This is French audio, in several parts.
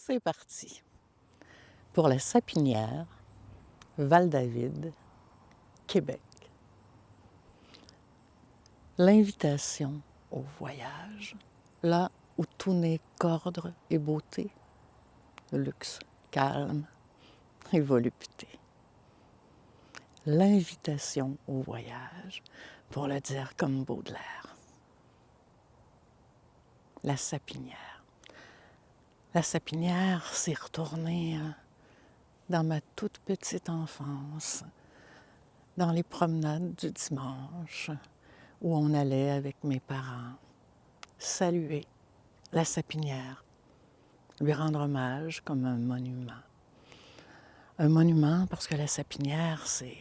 C'est parti. Pour la Sapinière, Val-David, Québec. L'invitation au voyage, là où tout n'est qu'ordre et beauté, luxe, calme et volupté. L'invitation au voyage, pour le dire comme Baudelaire. La Sapinière. La Sapinière s'est retournée dans ma toute petite enfance, dans les promenades du dimanche, où on allait avec mes parents saluer la Sapinière, lui rendre hommage comme un monument. Un monument parce que la Sapinière, c'est...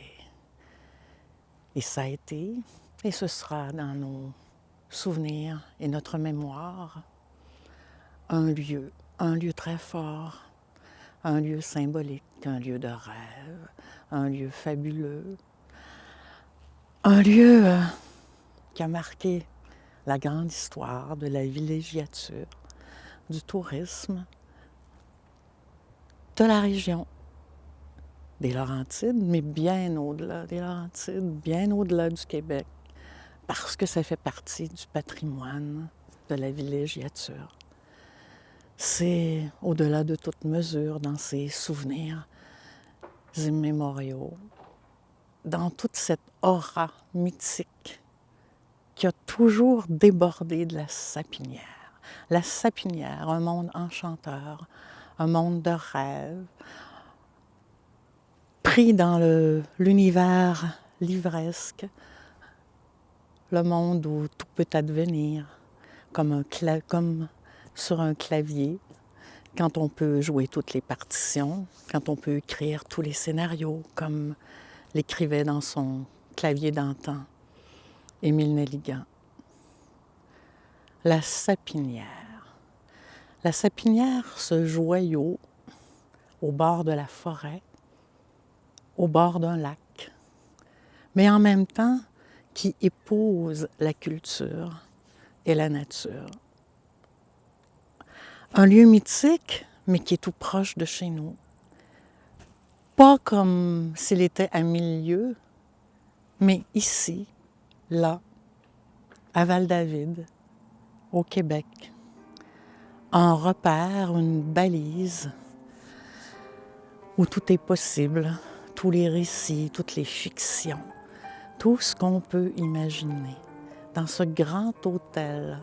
Et ça a été, et ce sera dans nos souvenirs et notre mémoire, un lieu très fort, un lieu symbolique, un lieu de rêve, un lieu fabuleux, un lieu qui a marqué la grande histoire de la villégiature, du tourisme, de la région des Laurentides, mais bien au-delà des Laurentides, bien au-delà du Québec, parce que ça fait partie du patrimoine de la villégiature. C'est au-delà de toute mesure dans ces souvenirs immémoriaux, dans toute cette aura mythique qui a toujours débordé de la Sapinière. La Sapinière, un monde enchanteur, un monde de rêve, pris dans l'univers livresque, le monde où tout peut advenir, comme sur un clavier, quand on peut jouer toutes les partitions, quand on peut écrire tous les scénarios, comme l'écrivait dans son clavier d'antan Émile Nelligan. La Sapinière. La Sapinière, ce joyau au bord de la forêt, au bord d'un lac, mais en même temps qui épouse la culture et la nature. Un lieu mythique, mais qui est tout proche de chez nous. Pas comme s'il était à 1000 lieues, mais ici, là, à Val-David, au Québec. Un repère, une balise où tout est possible, tous les récits, toutes les fictions, tout ce qu'on peut imaginer dans ce grand hôtel.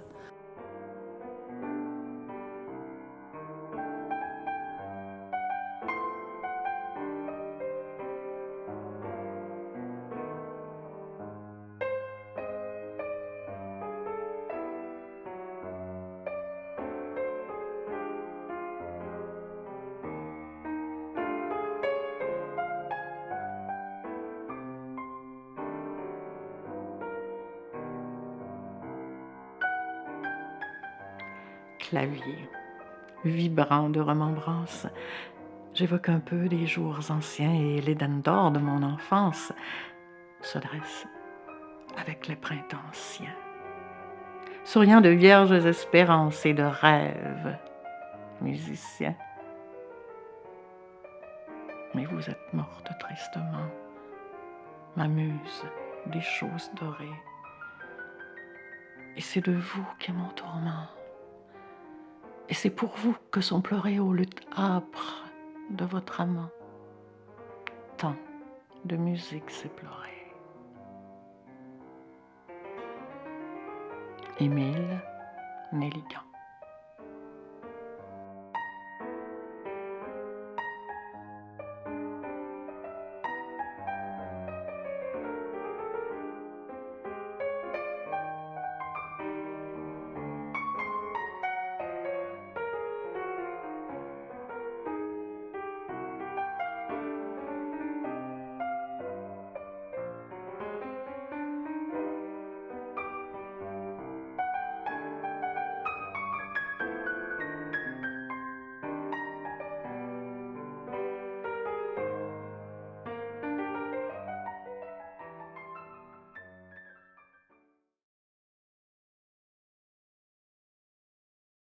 Clavier, vibrant de remembrances. J'évoque un peu les jours anciens et l'Éden d'or de mon enfance se dresse avec les printemps anciens, souriant de vierges espérances et de rêves musiciens. Mais vous êtes morte tristement, ma muse des choses dorées. Et c'est de vous qu'est mon tourment. Et c'est pour vous que sont pleurées aux luttes âpres de votre amant. Tant de musique s'est pleurée. Émile Nelligan.